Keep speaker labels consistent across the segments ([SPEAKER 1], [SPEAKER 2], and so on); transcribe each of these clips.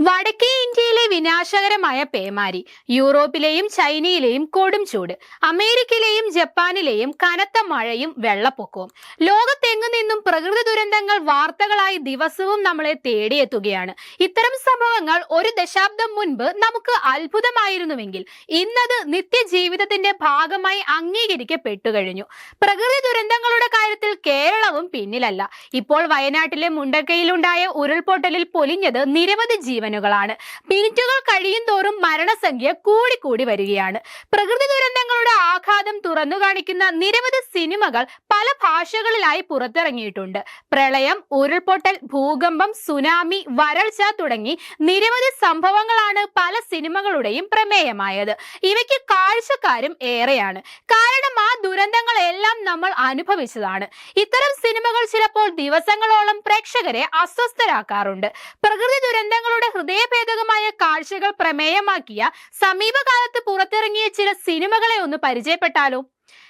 [SPEAKER 1] വടക്കേ ഇന്ത്യയിലെ വിനാശകരമായ പേമാരി, യൂറോപ്പിലെയും ചൈനയിലെയും കൊടും ചൂട്, അമേരിക്കയിലെയും ജപ്പാനിലെയും കനത്ത മഴയും വെള്ളപ്പൊക്കവും, ലോകത്തെങ്ങു നിന്നും പ്രകൃതി ദുരന്തങ്ങൾ വാർത്തകളായി ദിവസവും നമ്മളെ തേടിയെത്തുകയാണ്. ഇത്തരം സംഭവങ്ങൾ ഒരു ദശാബ്ദം മുൻപ് നമുക്ക് അത്ഭുതമായിരുന്നുവെങ്കിൽ ഇന്നത് നിത്യജീവിതത്തിന്റെ ഭാഗമായി അംഗീകരിക്കപ്പെട്ടു കഴിഞ്ഞു. പ്രകൃതി ദുരന്തങ്ങളുടെ കാര്യത്തിൽ കേരളവും പിന്നിലല്ല. ഇപ്പോൾ വയനാട്ടിലെ മുണ്ടക്കയിലുണ്ടായ ഉരുൾപൊട്ടലിൽ പൊലിഞ്ഞത് നിരവധി ജീവനുകളാണ്. മിനിറ്റുകൾ കഴിയും തോറും മരണസംഖ്യ കൂടിക്കൂടി വരികയാണ്. പ്രകൃതി ദുരന്തങ്ങളുടെ ആഘാതം തുറന്നു കാണിക്കുന്ന നിരവധി സിനിമകൾ പല ഭാഷകളിലായി പുറത്തിറങ്ങിയിട്ടുണ്ട്. പ്രളയം, ഉരുൾപൊട്ടൽ, ഭൂകമ്പം, സുനാമി, വരൾച്ച തുടങ്ങി നിരവധി സംഭവങ്ങളാണ് പല സിനിമകളുടെയും പ്രമേയമായത്. ഇവയ്ക്ക് കാഴ്ചക്കാരും ഏറെയാണ്. കാരണം ആ ദുരന്തങ്ങളെല്ലാം നമ്മൾ അനുഭവിച്ചതാണ്. ഇത്തരം സിനിമകൾ ചിലപ്പോൾ ദിവസങ്ങളോളം പ്രേക്ഷകരെ അസ്വസ്ഥരാക്കാറുണ്ട്. പ്രകൃതി ദുരന്തങ്ങളുടെ ഹൃദയഭേദകമായ കാഴ്ചകൾ പ്രമേയമാക്കിയ സമീപകാലത്ത് പുറത്തിറങ്ങിയ ചില സിനിമകളെ ഒന്ന് പരിചയപ്പെട്ടാലോ?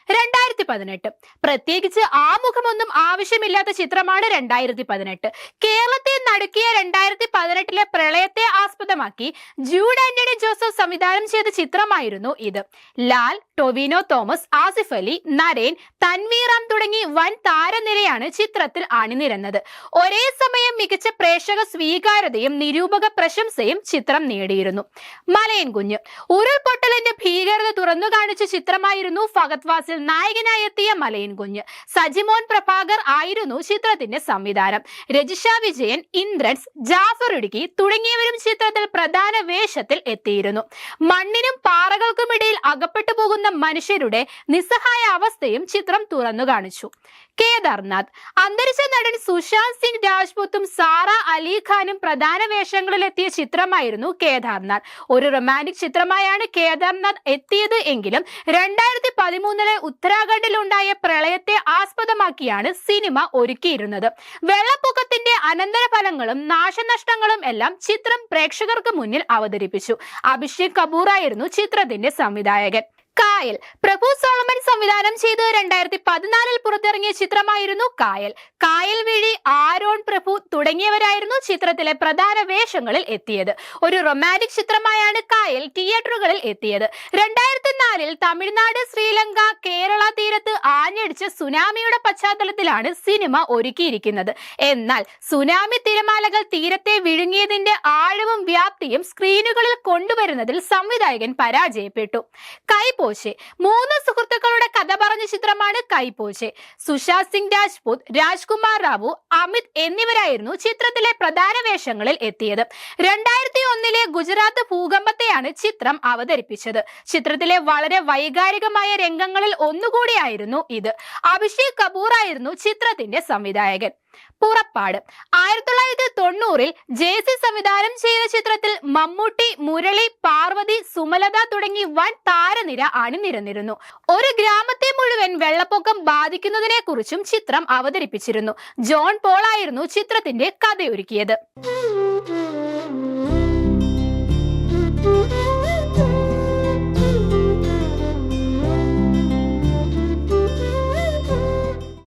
[SPEAKER 1] 2018. പ്രത്യേകിച്ച് ആമുഖമൊന്നും ആവശ്യമില്ലാത്ത ചിത്രമാണ് 2018. കേരളത്തെ നടുക്കിയ 2018 പ്രളയത്തെ ആസ്പദമാക്കി ജൂഡ് ആന്റണി ജോസഫ് സംവിധാനം ചെയ്ത ചിത്രമായിരുന്നു ഇത്. ലാൽ, ടൊവിനോ തോമസ്, ആസിഫ് അലി, നരേൻ, തൻവീർ റാം തുടങ്ങി വൻ താരനിരയാണ് ചിത്രത്തിൽ അണിനിരന്നത്. ഒരേ സമയം മികച്ച പ്രേക്ഷക സ്വീകാര്യതയും നിരൂപക പ്രശംസയും ചിത്രം നേടിയിരുന്നു. മലയൻ കുഞ്ഞ് ഉരുൾപൊട്ടലിന്റെ ഭീകരത തുറന്നു കാണിച്ച ചിത്രമായിരുന്നു ഫഹദ് ഫാസിൽ നായകനായി എത്തിയ മലയൻ കുഞ്ഞ്. സജിമോൻ പ്രഭാകർ ആയിരുന്നു ചിത്രത്തിന്റെ സംവിധാനം. രജിഷ വിജയൻ, ഇന്ദ്രൻസ്, ജാഫർ ഇടുക്കി തുടങ്ങിയവരും ചിത്രത്തിൽ പ്രധാന വേഷത്തിൽ എത്തിയിരുന്നു. മണ്ണിനും പാറകൾക്കുമിടയിൽ അകപ്പെട്ടു പോകുന്ന മനുഷ്യരുടെ നിസ്സഹായ അവസ്ഥയും ചിത്രം തുറന്നു കാണിച്ചു. കേദാർനാഥ് അന്തരിച്ച നടൻ സുശാന്ത് സിംഗ് രാജ്പുത്തും സാറ അലി ഖാനും പ്രധാന വേഷങ്ങളിൽ എത്തിയ ചിത്രമായിരുന്നു കേദാർനാഥ്. ഒരു റൊമാന്റിക് ചിത്രമായാണ് കേദാർനാഥ് എത്തിയത് എങ്കിലും 2013 ഉത്തരാഖണ്ഡിലുണ്ടായ പ്രളയത്തെ ആസ്പദമാക്കിയാണ് സിനിമ ഒരുക്കിയിരുന്നത്. വെള്ളപ്പൊക്കത്തിന്റെ അനന്തരഫലങ്ങളും നാശനഷ്ടങ്ങളും എല്ലാം ചിത്രം പ്രേക്ഷകർക്ക് മുന്നിൽ അവതരിപ്പിച്ചു. അഭിഷേക് കപൂർ ആയിരുന്നു ചിത്രത്തിന്റെ സംവിധായകൻ. കായൽ പ്രഭു സോളമൻ സംവിധാനം ചെയ്ത് 2014 പുറത്തിറങ്ങിയ ചിത്രമായിരുന്നു കായൽ. കായൽ വഴി ആരോൺ പ്രഭു തുടങ്ങിയവരായിരുന്നു ചിത്രത്തിലെ പ്രധാന വേഷങ്ങളിൽ എത്തിയത്. ഒരു റൊമാന്റിക് ചിത്രമായാണ് കായൽ തിയേറ്ററുകളിൽ എത്തിയത്. 2004 തമിഴ്നാട്, ശ്രീലങ്ക, കേരള തീരത്ത് ആഞ്ഞടിച്ച സുനാമിയുടെ പശ്ചാത്തലത്തിലാണ് സിനിമ ഒരുക്കിയിരിക്കുന്നത്. എന്നാൽ സുനാമി തിരമാലകൾ തീരത്തെ വിഴുങ്ങിയതിന്റെ ആഴവും വ്യാപ്തിയും സ്ക്രീനുകളിൽ കൊണ്ടുവരുന്നതിൽ സംവിധായകൻ പരാജയപ്പെട്ടു. കൈപ്പോശെ 3 സുഹൃത്തുക്കളുടെ കഥ പറഞ്ഞ ചിത്രമാണ് കൈപ്പോശെ. സുശാന്ത് സിംഗ് രാജ്പുത്, രാജ്കുമാർ റാവു, അമിത് എന്നിവരായിരുന്നു ചിത്രത്തിലെ പ്രധാന വേഷങ്ങളിൽ എത്തിയത്. 2001 ഗുജറാത്ത് ഭൂകമ്പത്തെയാണ് ചിത്രം അവതരിപ്പിച്ചത്. ചിത്രത്തിലെ വളരെ വൈകാരികമായ രംഗങ്ങളിൽ ഒന്നുകൂടിയായിരുന്നു ഇത്. അഭിഷേക് കപൂർ ആയിരുന്നു ചിത്രത്തിന്റെ സംവിധായകൻ. പുറപ്പാട് 1990 ജെസി സംവിധാനം ചെയ്ത ചിത്രത്തിൽ മമ്മൂട്ടി, മുരളി, പാർവതി, സുമലത തുടങ്ങി വൻ താരനിര അണിനിരന്നിരുന്നു. ഒരു ഗ്രാമത്തെ മുഴുവൻ വെള്ളപ്പൊക്കം ബാധിക്കുന്നതിനെ കുറിച്ചും ചിത്രം അവതരിപ്പിച്ചിരുന്നു. ജോൺ പോൾ ആയിരുന്നു ചിത്രത്തിന്റെ കഥയൊരുക്കിയത്.